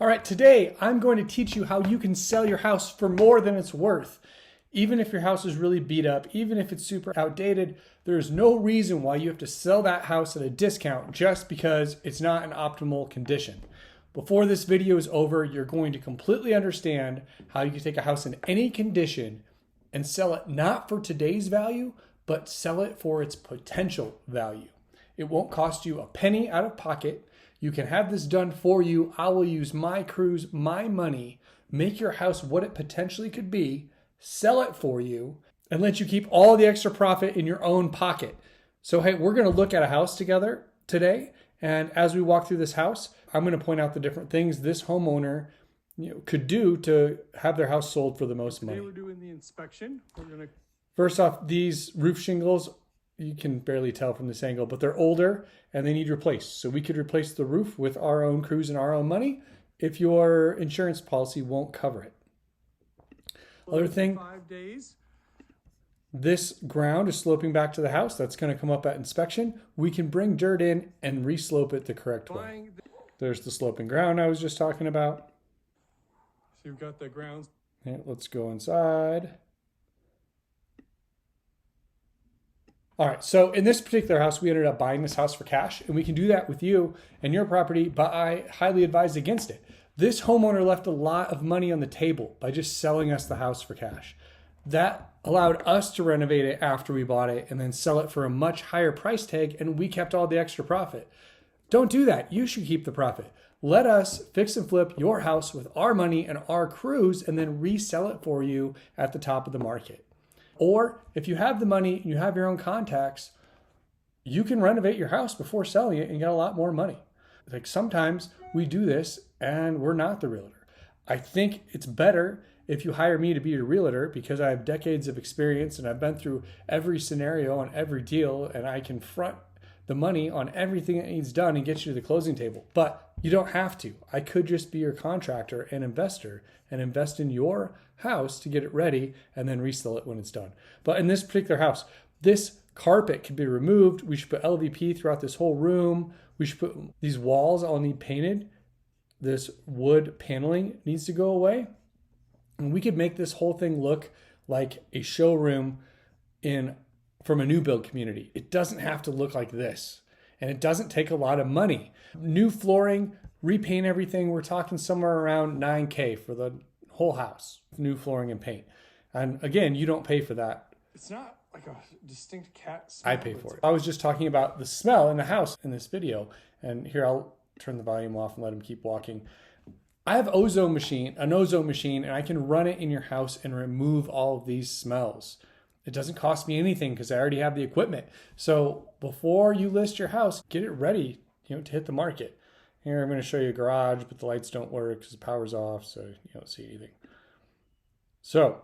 All right, today I'm going to teach you how you can sell your house for more than it's worth. Even if your house is really beat up, even if it's super outdated, there's no reason why you have to sell that house at a discount just because it's not in optimal condition. Before this video is over, you're going to completely understand how you can take a house in any condition and sell it not for today's value, but sell it for its potential value. It won't cost you a penny out of pocket. You can have this done for you. I will use my crews, my money, make your house what it potentially could be, sell it for you, and let you keep all the extra profit in your own pocket. So, hey, we're going to look at a house together today. And as we walk through this house, I'm going to point out the different things this homeowner could do to have their house sold for the most money. Today we're doing the inspection. First off, these roof shingles, you can barely tell from this angle, but they're older and they need replaced. So we could replace the roof with our own crews and our own money if your insurance policy won't cover it. Other thing, 5 days. This ground is sloping back to the house. That's going to come up at inspection. We can bring dirt in and reslope it the correct way. There's the sloping ground I was just talking about. So you've got the grounds. Yeah, let's go inside. All right, so in this particular house, we ended up buying this house for cash, and we can do that with you and your property, but I highly advise against it. This homeowner left a lot of money on the table by just selling us the house for cash. That allowed us to renovate it after we bought it and then sell it for a much higher price tag, and we kept all the extra profit. Don't do that. You should keep the profit. Let us fix and flip your house with our money and our crews and then resell it for you at the top of the market. Or if you have the money and you have your own contacts, you can renovate your house before selling it and get a lot more money. Like sometimes we do this and we're not the realtor. I think it's better if you hire me to be your realtor because I have decades of experience and I've been through every scenario on every deal and I can front the money on everything that needs done and get you to the closing table. But you don't have to. I could just be your contractor and investor and invest in your house to get it ready and then resell it when it's done. But in this particular house, this carpet can be removed. We should put LVP throughout this whole room. We should put these walls all need painted. This wood paneling needs to go away. And we could make this whole thing look like a showroom from a new build community. It doesn't have to look like this. And it doesn't take a lot of money. New flooring, repaint everything. We're talking somewhere around $9K for the whole house. New flooring and paint. And again, you don't pay for that. It's not like a distinct cat smell. I pay for it. I was just talking about the smell in the house in this video. And here, I'll turn the volume off and let him keep walking. I have an ozone machine, and I can run it in your house and remove all of these smells. It doesn't cost me anything because I already have the equipment. So before you list your house, get it ready, to hit the market. Here, I'm going to show you a garage, but the lights don't work because the power's off, so you don't see anything. So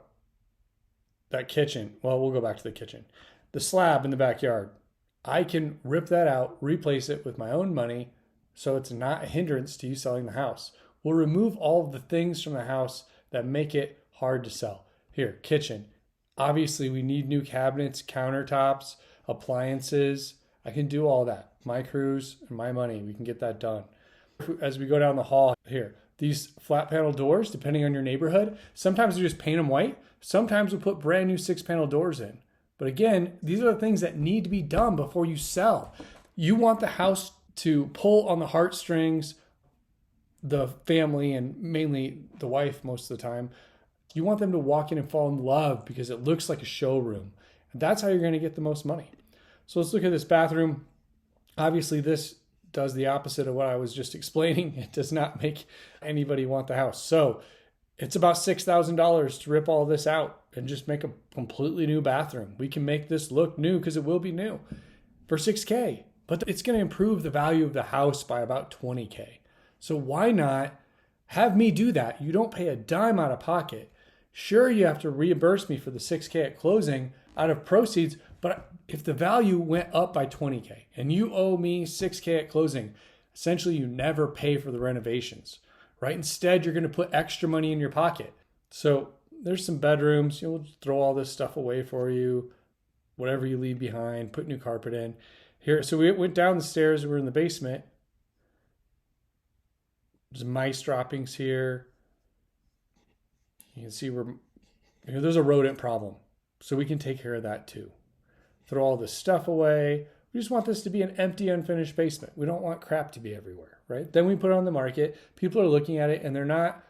that kitchen, well, we'll go back to the kitchen. The slab in the backyard, I can rip that out, replace it with my own money, so it's not a hindrance to you selling the house. We'll remove all of the things from the house that make it hard to sell. Here, kitchen. Obviously, we need new cabinets, countertops, appliances. I can do all that. My crews and my money, we can get that done. As we go down the hall here, these flat panel doors, depending on your neighborhood, sometimes we just paint them white. Sometimes we put brand new 6-panel doors in. But again, these are the things that need to be done before you sell. You want the house to pull on the heartstrings, the family, and mainly the wife most of the time. You want them to walk in and fall in love because it looks like a showroom. And that's how you're going to get the most money. So let's look at this bathroom. Obviously, this does the opposite of what I was just explaining. It does not make anybody want the house. So it's about $6,000 to rip all this out and just make a completely new bathroom. We can make this look new because it will be new for $6K. But it's going to improve the value of the house by about $20K. So why not have me do that? You don't pay a dime out of pocket. Sure, you have to reimburse me for the $6K at closing out of proceeds, but if the value went up by $20K and you owe me $6K at closing, essentially you never pay for the renovations, right? Instead, you're going to put extra money in your pocket. So there's some bedrooms. We'll throw all this stuff away for you, whatever you leave behind, put new carpet in. Here, so we went down the stairs. We're in the basement. There's mice droppings here. You can see there's a rodent problem. So we can take care of that too. Throw all this stuff away. We just want this to be an empty, unfinished basement. We don't want crap to be everywhere, right? Then we put it on the market. People are looking at it and their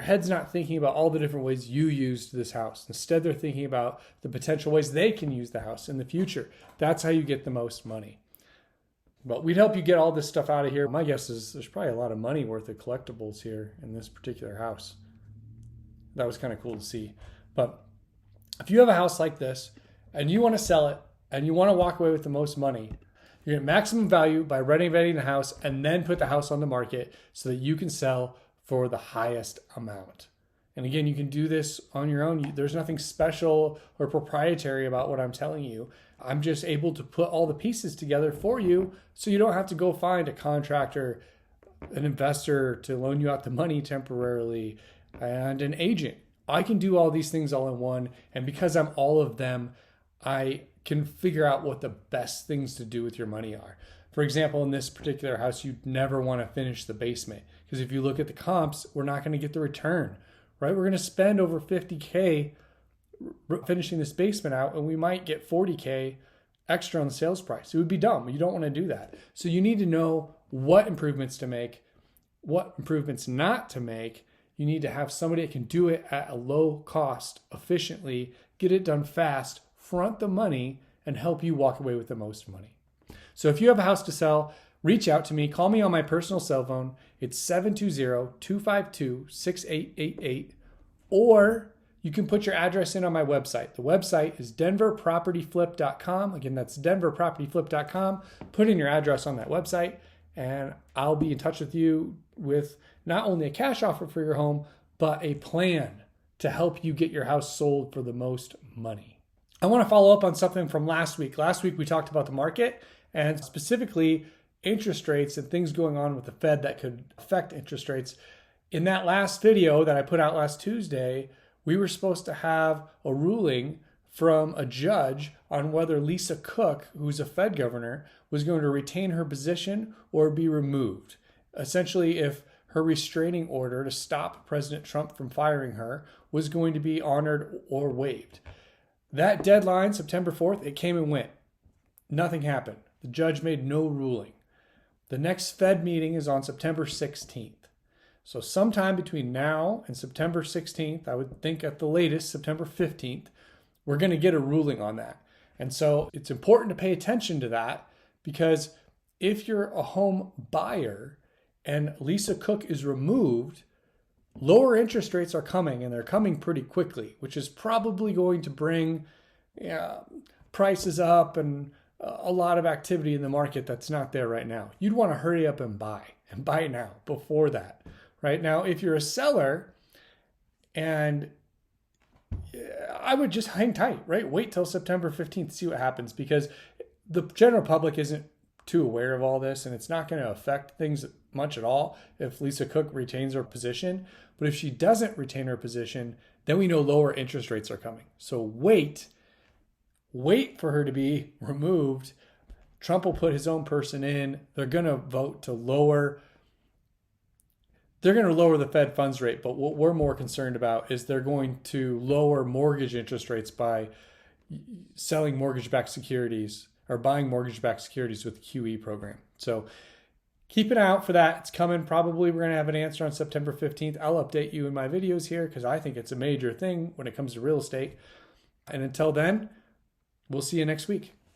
head's not thinking about all the different ways you used this house. Instead, they're thinking about the potential ways they can use the house in the future. That's how you get the most money. But we'd help you get all this stuff out of here. My guess is there's probably a lot of money worth of collectibles here in this particular house. That was kind of cool to see. But if you have a house like this and you want to sell it and you want to walk away with the most money, you get maximum value by renovating the house and then put the house on the market so that you can sell for the highest amount. And again, you can do this on your own. There's nothing special or proprietary about what I'm telling you. I'm just able to put all the pieces together for you so you don't have to go find a contractor, an investor to loan you out the money temporarily, and an agent. I can do all these things all in one. And because I'm all of them, I can figure out what the best things to do with your money are. For example, in this particular house, you'd never want to finish the basement because if you look at the comps, we're not going to get the return, right? We're going to spend over $50K finishing this basement out and we might get $40K extra on the sales price. It would be dumb. You don't want to do that. So you need to know what improvements to make, what improvements not to make. You need to have somebody that can do it at a low cost, efficiently, get it done fast, front the money, and help you walk away with the most money. So if you have a house to sell, reach out to me. Call me on my personal cell phone. It's 720-252-6888. Or you can put your address in on my website. The website is denverpropertyflip.com. Again, that's denverpropertyflip.com. Put in your address on that website, and I'll be in touch with you with not only a cash offer for your home, but a plan to help you get your house sold for the most money. I want to follow up on something from last week. Last week, we talked about the market and specifically interest rates and things going on with the Fed that could affect interest rates. In that last video that I put out last Tuesday, we were supposed to have a ruling from a judge on whether Lisa Cook, who's a Fed governor, was going to retain her position or be removed. Essentially, if her restraining order to stop President Trump from firing her was going to be honored or waived. That deadline, September 4th, it came and went. Nothing happened. The judge made no ruling. The next Fed meeting is on September 16th. So sometime between now and September 16th, I would think at the latest, September 15th, we're going to get a ruling on that. And so it's important to pay attention to that because if you're a home buyer and Lisa Cook is removed, lower interest rates are coming and they're coming pretty quickly, which is probably going to bring prices up and a lot of activity in the market that's not there right now. You'd want to hurry up and buy now before that. Right now, if you're a seller, and I would just hang tight, right? Wait till September 15th to see what happens because the general public isn't too aware of all this and it's not going to affect things much at all if Lisa Cook retains her position. But if she doesn't retain her position, then we know lower interest rates are coming. So wait for her to be removed. Trump will put his own person in. They're going to vote to lower the Fed funds rate, but what we're more concerned about is they're going to lower mortgage interest rates by selling mortgage-backed securities or buying mortgage-backed securities with the QE program. So keep an eye out for that. It's coming. Probably we're going to have an answer on September 15th. I'll update you in my videos here because I think it's a major thing when it comes to real estate. And until then, we'll see you next week.